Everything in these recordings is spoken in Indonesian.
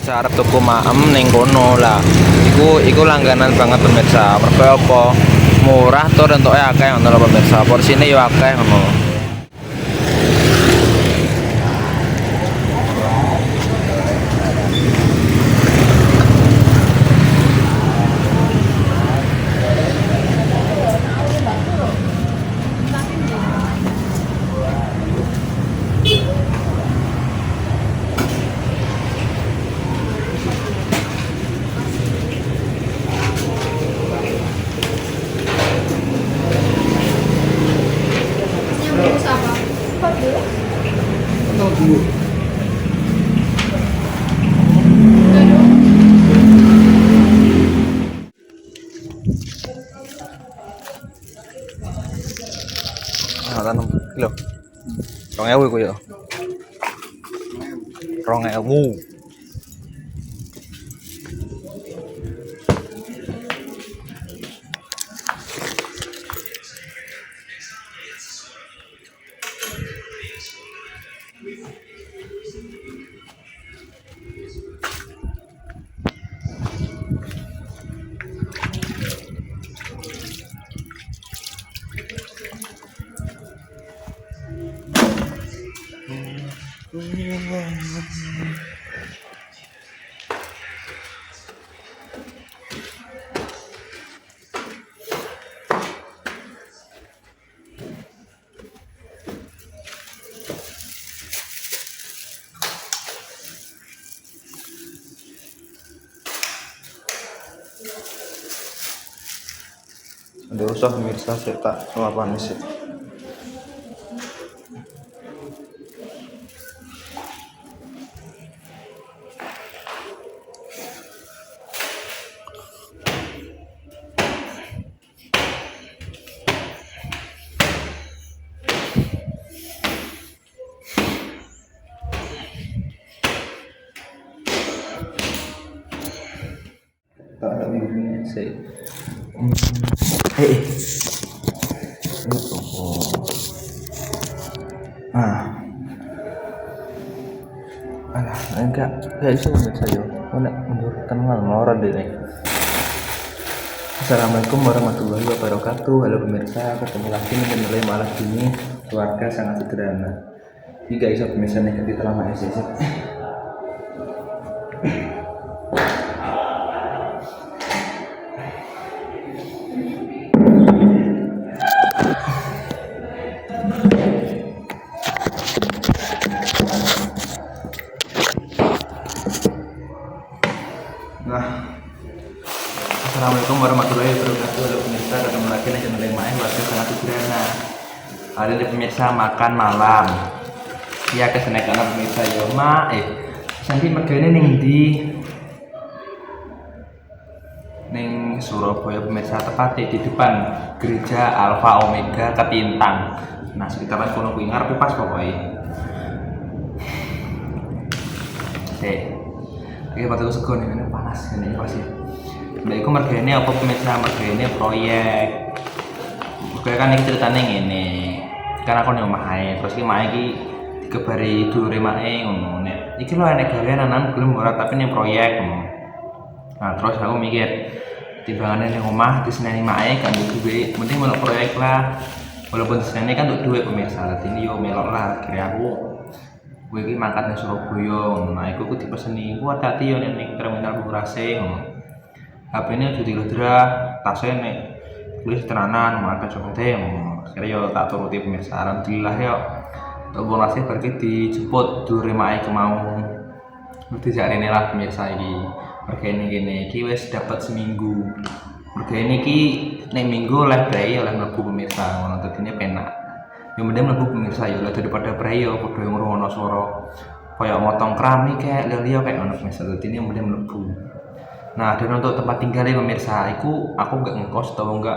pemirsa arep tuku maem ning kono lah. Iku langganan banget pemirsa. Mergo apa? Murah tur entuke akeh ngono lho pemirsa. Porsine yo akeh ngono. Tanam kilo. 2.000 iku yo. 2.000. Ada usah pemirsa saya tak selapan sih. Tak ada minumnya sih. Enggak bisa pemirsa yo. Mana mundur tenang melorot deh nih. Assalamualaikum warahmatullahi wabarakatuh. Halo pemirsa, ketemu lagi dengan Nilai Malah Gini, keluarga sangat sederhana. Jika bisa pemirsa negatif lama SSC. Assalamualaikum warahmatullahi wabarakatuh. Halo pemirsa, ketemu lagi dengan Nilai Malah, keluarga sangat sederhana. Hari ini pemirsa makan malam. Ya kesenekan pemirsa yo Santi mergane ning Surabaya pemirsa, tepatnya di depan gereja Alfa Omega Ketintang. Nah sekitaran kono kuwi ngarepe pas pokoke. Iki batu sego ini panas ini pasti. Nah iku mergane apa pemirsa, mergane proyek. Oke kan iki ceritane ngene. Karena aku ning omah ae, terus iki mae iki dikebari dulure mae ngono. Nek iki lho enek gawean anan gelem ora tapi ning proyek ngono. Nah terus aku mikir timbangane ning omah diseneni mae kan duwe, mending melok proyek lah. Walaupun diseneni kan untuk duit pemirsa, dadi yo melok lah kira aku. Kowe iki mangkat nang Surabaya, nah iku dipeseni. Ku hati-hati yo ning terminal Burase ngono. HP-ne aja diledra, tasnya nek tulis tenanan, maka copete akhirnya yo tak turuti pemirsa. Alhamdulillah yo tunggu nasib berarti dijemput dulure mae kemau. Mesti jarene lah pemirsa iki. Mergane kene iki wis dapat seminggu. Mergane iki nek minggu oleh brai oleh mlebu pemirsa ngono dadine penak. Yo mending mlebu pemirsa yo daripada brai yo padha ngrungokno swara kaya motong keramik kayak liya kayak ngono pemirsa. Dadine mending mlebu. Nah, dan untuk tempat tinggalnya pemirsa, aku nggak ngekos atau nggak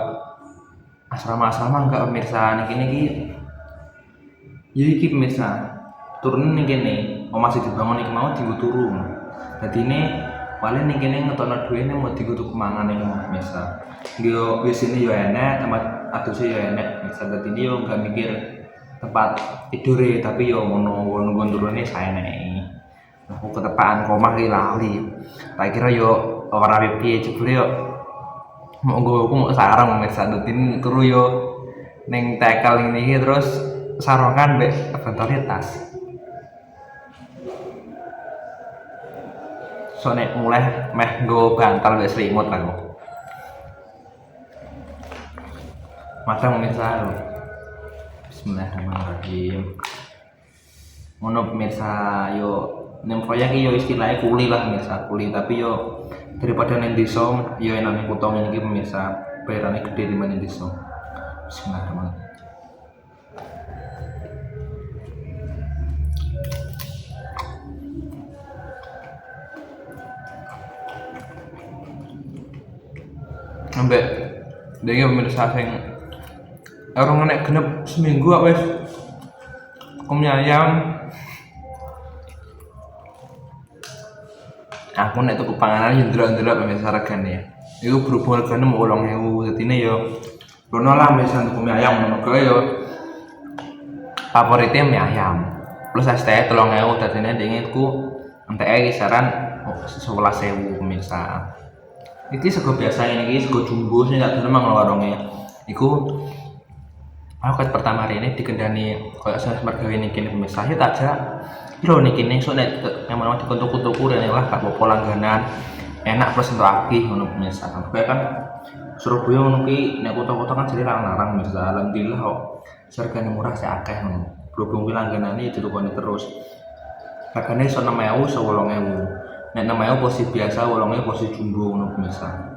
asrama nggak pemirsa. Nih kini ya iki pemirsa, turun nih kini, masih dibangun nih mau tinggu turun. Jadi ini paling nih kini ngetokno duit nih mau tinggu tuh kemangan nih pemirsa. Dia di sini yo enak, tempat atusnya yo enak pemirsa. Jadi ini yo nggak mikir tempat tidur tapi yo ngono turunnya saya nih. Aku ketepaan komah ki lali. Tak kira yo ora piye jebule yo mau aku mau sarang pemirsa dutin turu yo neng tekel ini terus sarongan be bentornya tas. Soalnya mulai meh go bantal be selimut aku. Masa pemirsa lo. Bismillahirrahmanirrahim. Ngono pemirsa yo neng proyek yo istilahnya kuli lah pemirsa kuli tapi yo daripada neng desa yo enaknya kutong ini pemirsa bayarannya gede di mana desa. Bismillahirrahmanirrahim. Ambek dia pemirsa sing orang nek genep seminggu wis mie ayam. Aku nek tuku panganan yo ndelok-ndelok pemirsa regane. Iku berhubung regane mau 8.000 dadine yo rono lah misal tuku mie ayam ngono kae yo favorite mie ayam. Plus es teh 3.000 dadine dinginku enteke kisaran 11.000 pemirsa. Iki sego biasa ini sego jumbo sing gak demen warungnya. Iku aku ket pertama hari ini dikendani koyo saya mergawe niki pemirsa ya tak jak lho niki sok nek memang dikontok-kontoku rene lah gak apa-apa langganan enak plus lagi ngono pemirsa. Kayak kan Surabaya ngono ki nek kota-kota kan jadi larang-larang pemirsa. Alhamdulillah kok hargane murah sih akeh ngono. Berhubung ki langganane ditukoni terus. Hargane iso 6.000 iso 8.000. Nek 6.000 posisi biasa 8.000 posisi jumbo ngono pemirsa.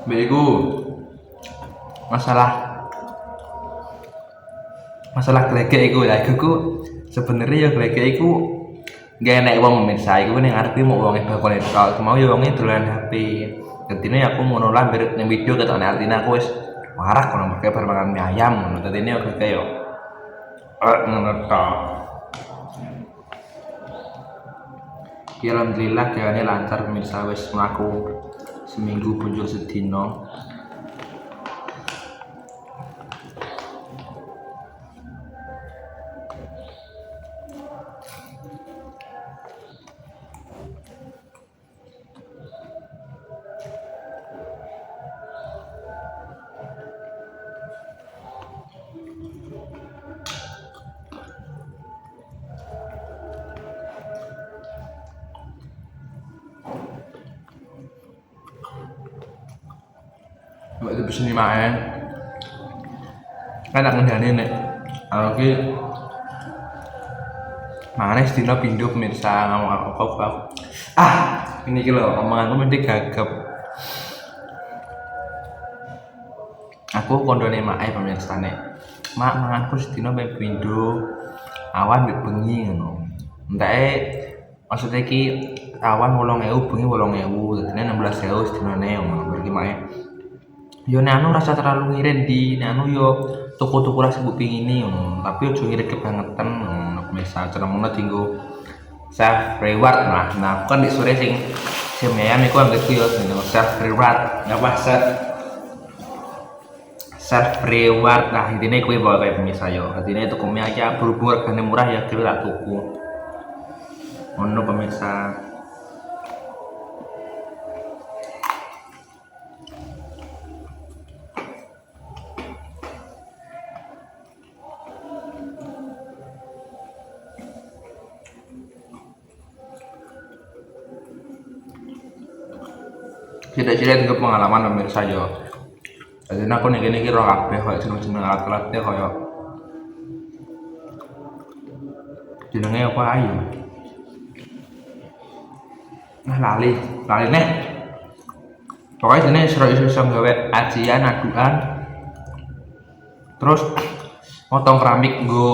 Bego masalah glegek iku ya iku sebenarnya ya glegek iku gak enak wong pemirsa iku ning arep mau wong bakal tok mau ya wonge dolan HP. Dadine aku ngono lah mirip ning video ketone artine aku wis warak kono make bar mangan mie ayam ngono. Dadine yo glegek yo ngono tok. Ya alhamdulillah gaweane lancar pemirsa wis mlaku seminggu punjul sedino. Mbak itu bisa main kan tak ngendani nek aku ki mana sedina pindho pemirsa ngomong aku ini ki lho omonganku mesti gagap. Aku kondone mae pemirsa nek mak manganku sedina ping pindho awan mbek bengi ngono. Enteke maksudnya ki awan 8.000 bengi 8.000 dadine 16.000 sedinane ngono berarti mae yo nek anu rasa terlalu ngirit di nek anu yo tuku-tuku rasa mbok pingini ngono tapi ojo ngirit kebangetan ngono pemirsa cenemono dinggo self reward lah. Nah aku kan di sore sing ayam iku anggitku yo self reward apa self reward nah intine kuwi bae pemirsa yo intine tuku mie aja berhubung regane murah ya kira tak tuku ngono pemirsa. Tidak-tidak juga pengalaman pemirsa yo. Jadi aku nih gini kira kabeh koyo jeneng alat-alatnya koyo jenenge apa ayu. Nah lali nih. Pokoknya jenis iso gawe ajian aduan. Terus motong keramik nggo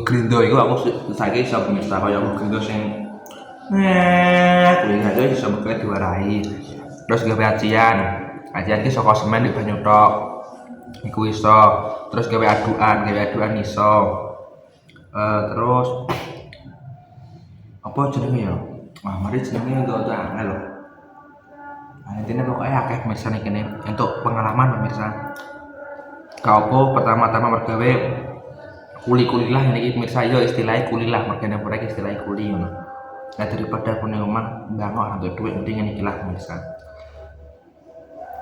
grindo iku aku saiki iso pemirsa koyo grindo sing kuwi aja iso gawe diwarai. Terus gawe ajian ki saka semen di banyu tok iku iso. Terus gawe aduan iso. Terus apa jenenge ya? Mari jenenge untuk angel lho. Intinya pokoknya akeh pemirsa nih kene untuk pengalaman pemirsa. Kau pertama-tama mergawe kuli lah ini pemirsa, yo istilahnya kuli lah, mergane mereka istilahnya kuli ngono. Nah daripada punya omah bangok untuk duit mending ini lah pemirsa.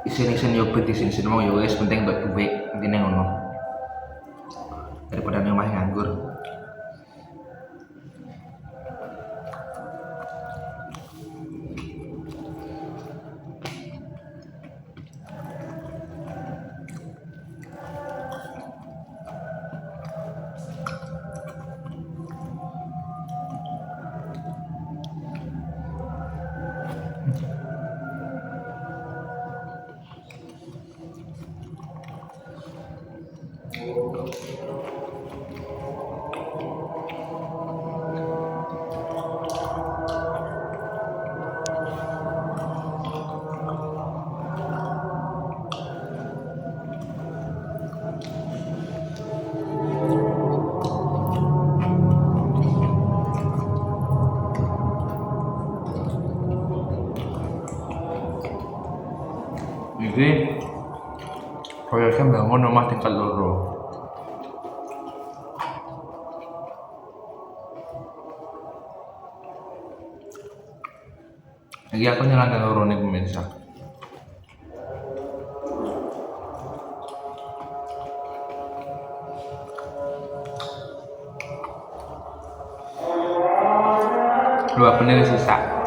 Isin yo bet isin mau yo wis penting untuk duit intine ngono. Daripada ning omah nganggur. Jadi proyeknya bangun rumah tingkat loro. Lagi aku nyalakan loro nih pemirsa. Dua penil sisa.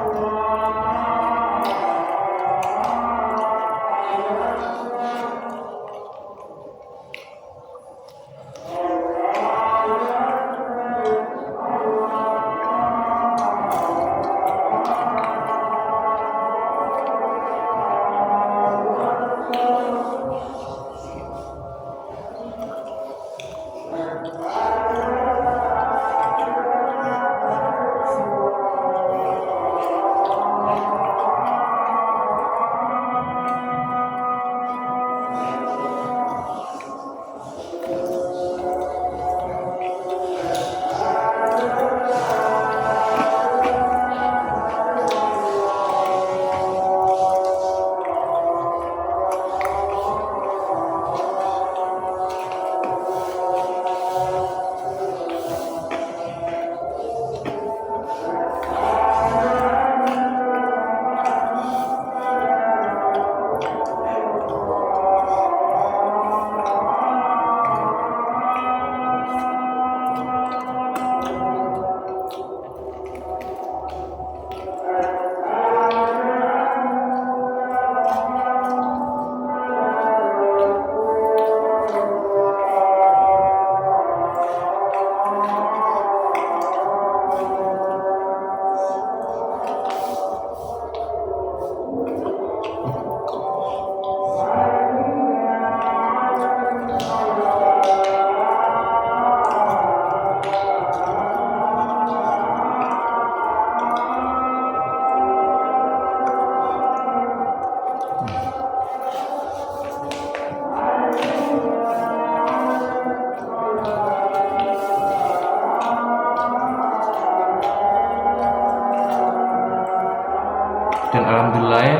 Dan alhamdulillah ya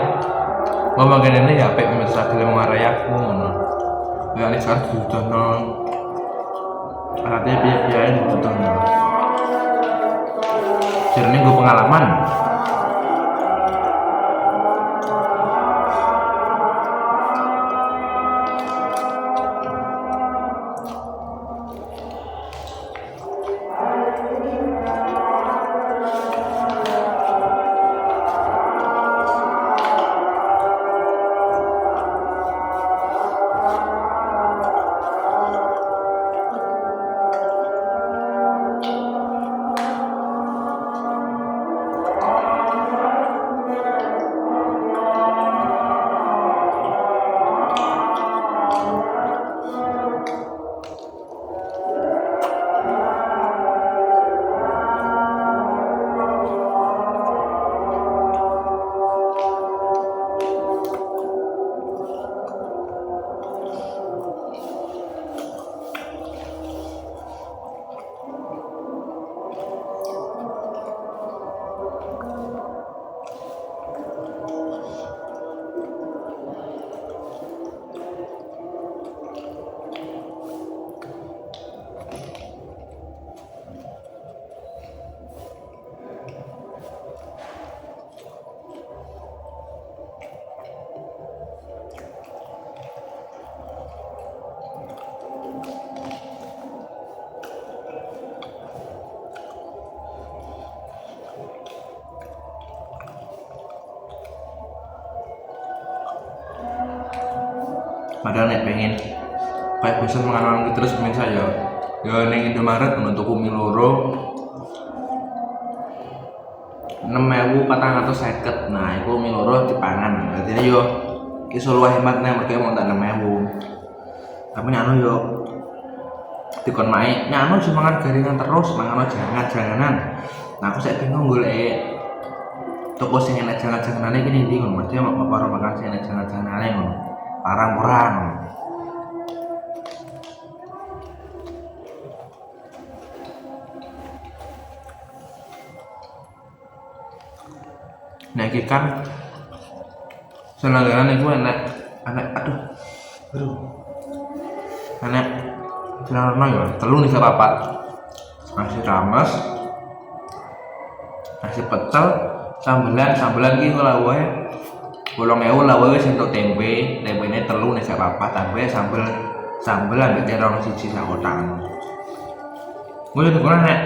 ngomong ini ya apik pemirsa gelem ngarai aku ngono. Ya nek sak dibutuhno artinya piye-piye dibutuhno. Jarene nggo pengalaman. padahal nek pengen kayak bosan mengalami terus pemirsa ya ning Indomaret ono tuku mie loro 6.450. Nah iku mie loro dipangan dadi yo iso luwih hemat nek mergo mau tak 6.000 tapi nek anu yo dikon mae nek anu mangan garingan terus mangan jangan-janganan. Nah aku saya bingung golek toko sing enak jangan-janganane iki ndi ngono mesti apa karo makan sing enak jangan-janganane ngono parang-parang. Nah iki kan selanggaran iku enak aduh enak celana ya telu nih papat nasi rames nasi pecel sambelan ki lawae 8.000 lawae wis entuk tempene telu nih papat tambah sambel ambek terong siji sak kotakan. Gue tuh nek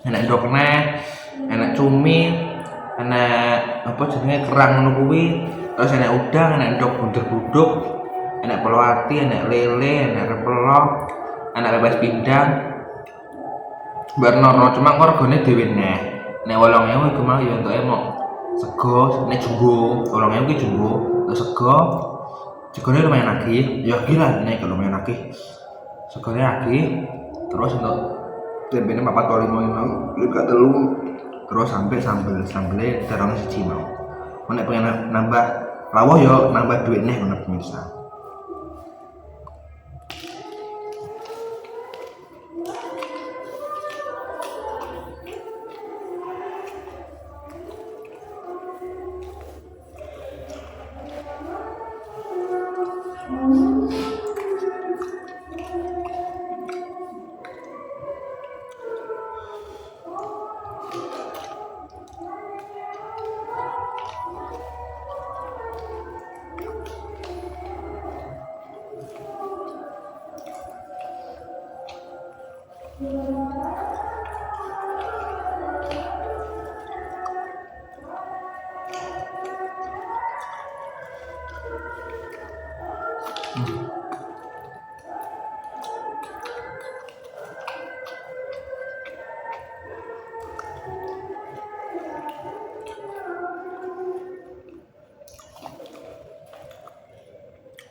enak dokne enak cumi enak apa jenenge kerang ngono kuwi terus enak udang enak ndok bunder-buduk enak pelawati enak lele enak repelok enak bebas pindang barnono cuma regane dhewe nek 8.000 iku mah yo entuke mok sego nek jumbo 8.000 ki jumbo terus sego segone lumayan akeh ya gila nek lumayan akeh segone akeh terus untuk tempene 4 atau 5 lek telu terus sampai sambelnya terong siji mau nek pengen nambah lawuh yo nambah duit nih ngono pemirsa.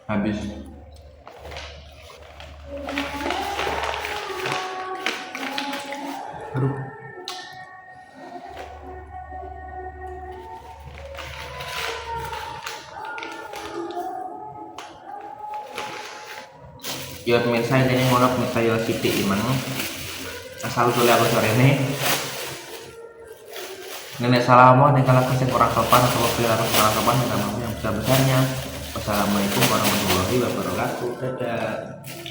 Habis aduh ya pemirsa ini ngono pemirsa ya sithik imang asal usule aku sore ini nenek salamu nek kalau kesek orang sopan atau perilaku orang sopan minta maaf yang besar-besarnya. Wassalamualaikum warahmatullahi wabarakatuh. Dadah.